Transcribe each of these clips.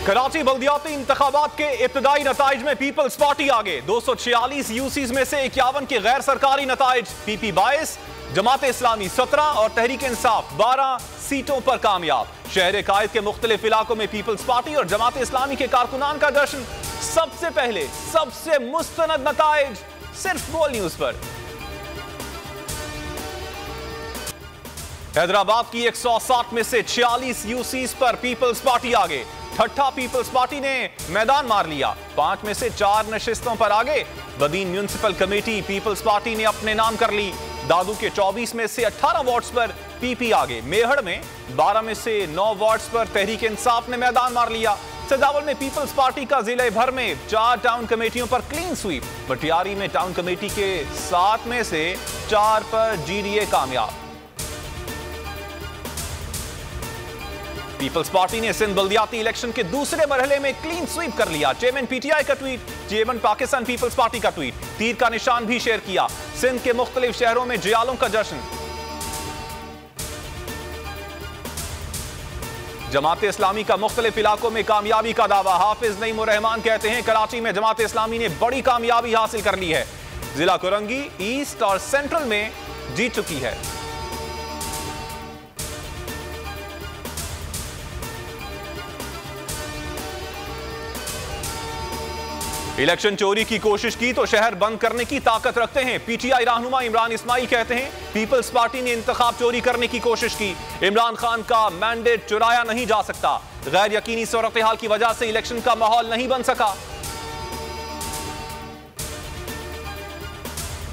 कराची बल्दियाती इंतखाबात के इब्तदाई नताइज में पीपल्स पार्टी आगे। 246 यूसीज में से 51 के गैर सरकारी नताइज। पीपी 22, जमात इस्लामी 17 और तहरीक इंसाफ 12 सीटों पर कामयाब। शहर कायद के मुख्तलिफ इलाकों में पीपल्स पार्टी और जमात इस्लामी के कारकुनान का जश्न। सबसे पहले सबसे मुस्तनद नताइज सिर्फ बोल न्यूज पर। हैदराबाद की 160 में से 46 यूसीज पर पीपल्स पार्टी आगे। ठट्ठा पीपल्स पार्टी ने मैदान मार लिया। 5 में से 4 नशिस्तों पर आगे। Badin municipal committee Peoples Party ने अपने नाम कर ली। दादू के 24 में से 18 वार्ड्स पर पीपी आगे। मेहड़ में 12 में से 9 वार्ड्स पर तहरीक इंसाफ ने मैदान मार लिया। सदावल में पीपल्स पार्टी का जिले भर में 4 टाउन कमेटियों पर क्लीन स्वीप। बटियारी में टाउन कमेटी के 7 में से 4 पर जीडीए कामयाब। पीपल्स पार्टी ने सिंध बल्दियाती इलेक्शन के दूसरे मरहले में क्लीन स्वीप कर लिया। चेयरमैन पीटीआई का tweet, chairman Pakistan Peoples Party का ट्वीट, तीर का निशान भी शेयर किया। सिंध के मुख्तलिफ शहरों में जियालों का जश्न। जमात इस्लामी का मुख्तलिफ इलाकों में कामयाबी का दावा। हाफिज नईम रहमान कहते हैं कराची में जमात इस्लामी ने बड़ी कामयाबी हासिल कर ली है। जिला कुरंगी, ईस्ट और सेंट्रल में जीत चुकी है। इलेक्शन चोरी की कोशिश की तो शहर बंद करने की ताकत रखते हैं। पीटीआई रहनुमा इमरान इस्माइल कहते हैं पीपल्स पार्टी ने इंतखाब चोरी करने की कोशिश की। इमरान खान का मैंडेट चुराया नहीं जा सकता। गैर यकीनी सूरत हाल की वजह से इलेक्शन का माहौल नहीं बन सका।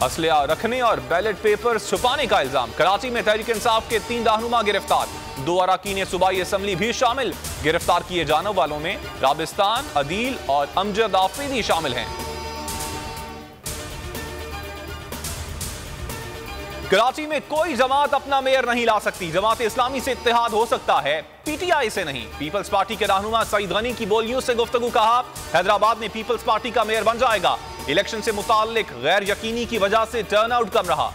असलिया रखने और बैलेट पेपर्स छुपाने का इल्जाम। कराची में तहरीक इंसाफ के 3 रहनुमा गिरफ्तार। 2 अरकान सूबाई असम्बली भी शामिल। गिरफ्तार किए जाने वालों में राबिस्तान, अदील और अमजद आफरीदी शामिल हैं। कराची में कोई जमात अपना मेयर नहीं ला सकती। जमात इस्लामी से इत्तेहाद हो सकता है, पीटीआई से नहीं। पीपल्स पार्टी के रहनुमा सईद गनी की बोल न्यूज से गुफ्तगू। कहा हैदराबाद में पीपल्स पार्टी का मेयर बन जाएगा। इलेक्शन से मुताल्लिक गैर यकीनी की वजह से टर्नआउट कम रहा।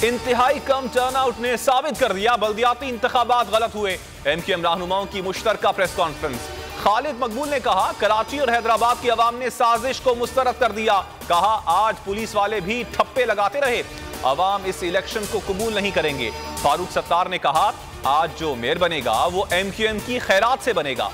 इंतहाई कम टर्नआउट ने साबित कर दिया बल्दियाती इंतखाबात गलत हुए। एमक्यूएम रहनुमाओं की मुश्तरका प्रेस कॉन्फ्रेंस। खालिद मकबूल ने कहा कराची और हैदराबाद की अवाम ने साजिश को मुस्तरद कर दिया। कहा आज पुलिस वाले भी ठप्पे लगाते रहे। अवाम इस इलेक्शन को कबूल नहीं करेंगे। फारूक सत्तार ने कहा आज जो मेयर बनेगा वो एमक्यूएम की खैरात से बनेगा।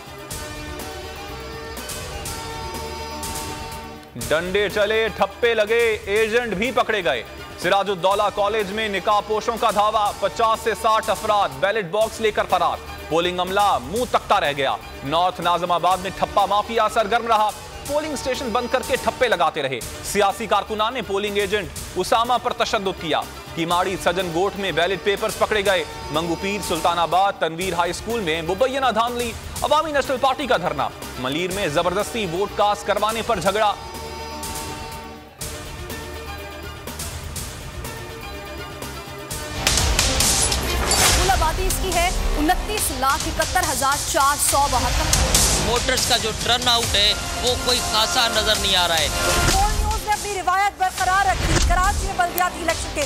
डंडे चले, ठप्पे लगे, एजेंट भी पकड़े गए। सिराजुद्दौला कॉलेज में निकाहपोशों का धावा। 50 से 60 अफराद बैलेट बॉक्स लेकर फरार। पोलिंग अमला मुंह तकता रह गया। नॉर्थ नाजमाबाद में ठप्पा माफिया सरगर्म रहा। पोलिंग स्टेशन बंद करके ठप्पे लगाते रहे। सियासी कारकुनान ने पोलिंग एजेंट उसामा पर तशद्दुद किया। किमाड़ी सजन गोठ में बैलेट पेपर्स पकड़े गए। मंगूपीर, सुल्तानाबाद, तनवीर हाई स्कूल में मुबैना धांधली। अवामी नेशनल पार्टी का धरना। मलीर में जबरदस्ती वोट कास्ट करवाने पर झगड़ा। इसकी है 29,71,472। वोटर्स का जो टर्न आउट है वो कोई खासा नजर नहीं आ रहा है। बोल न्यूज ने अपनी रिवायत बरकरार रखी। कराची में बल्दियाती इलेक्शन के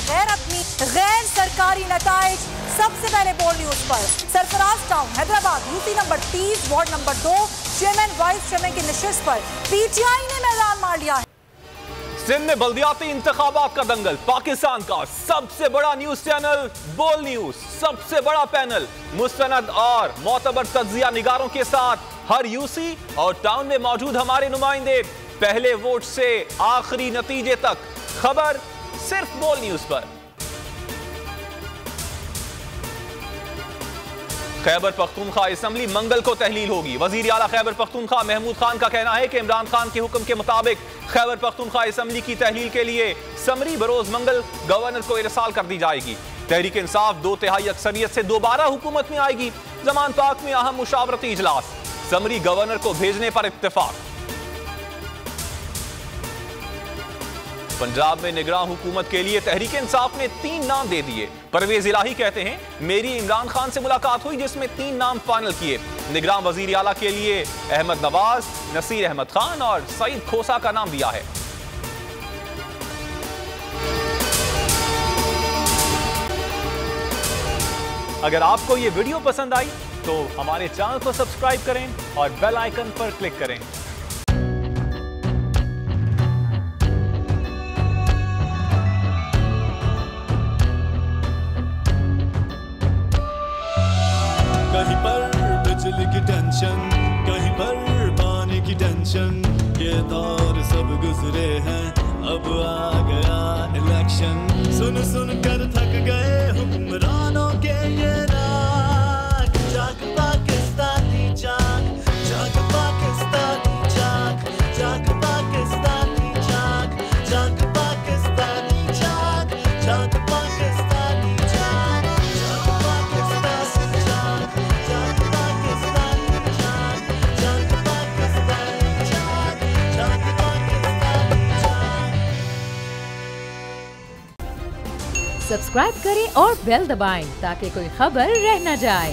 गैर सरकारी नताइज सबसे पहले बोल न्यूज पर। Sarfaraz town Hyderabad UP number 30 ward number 2 chairman vice chairman की नशिस्त पर पीटीआई ने मैदान मार लिया है। सिंध में बल्दियाती इंतखाबात का दंगल। पाकिस्तान का सबसे बड़ा न्यूज चैनल बोल न्यूज, सबसे बड़ा पैनल, मुस्तनद और मोतबर तज्जिया निगारों के साथ हर यूसी और टाउन में मौजूद हमारे नुमाइंदे। पहले वोट से आखिरी नतीजे तक खबर सिर्फ बोल न्यूज पर। खैबर पख्तूनख्वा असम्बली मंगल को तहलील होगी। वजीर आला खैबर पख्तूनख्वा महमूद खान का कहना है कि इमरान खान के हुक्म के मुताबिक खैबर पख्तूनख्वा असम्बली की तहलील के लिए समरी बरोज मंगल गवर्नर को इरसाल कर दी जाएगी। तहरीक इंसाफ 2/3 अक्सरियत से दोबारा हुकूमत में आएगी। जमान पाक में अहम मुशावरती इजलास। समरी गवर्नर को भेजने पर इत्तेफाक। पंजाब में निगरान हुकूमत के लिए तहरीक इंसाफ ने 3 नाम दे दिए। परवेज इलाही कहते हैं मेरी इमरान खान से मुलाकात हुई जिसमें 3 नाम फाइनल किए। निगरान वजीर आला के लिए अहमद नवाज, नसीर अहमद खान और सईद खोसा का नाम दिया है। अगर आपको ये वीडियो पसंद आई तो हमारे चैनल को सब्सक्राइब करें और बेल आइकन पर क्लिक करें। कहीं पर बिजली की टेंशन, कहीं पर पानी की टेंशन, ये दौर सब गुजरे हैं, अब आ गया इलेक्शन। सुन सुन कर थक गए हुक्मरानों के ये राग, जाग पाकिस्तानी जाग, जाग पाकिस्तानी जाग, जाग पाकिस्तानी जाग, जाग पाकिस्तानी जाग, जाग पाकिस्तानी जाग, जाग पाकिस्तानी जाग, जाग पाकिस्तानी जाग, जाग पाकिस्तानी जाग, जाग पाकिस्तानी जाग। सब्सक्राइब करें और बेल दबाएं ताकि कोई खबर रह न जाए।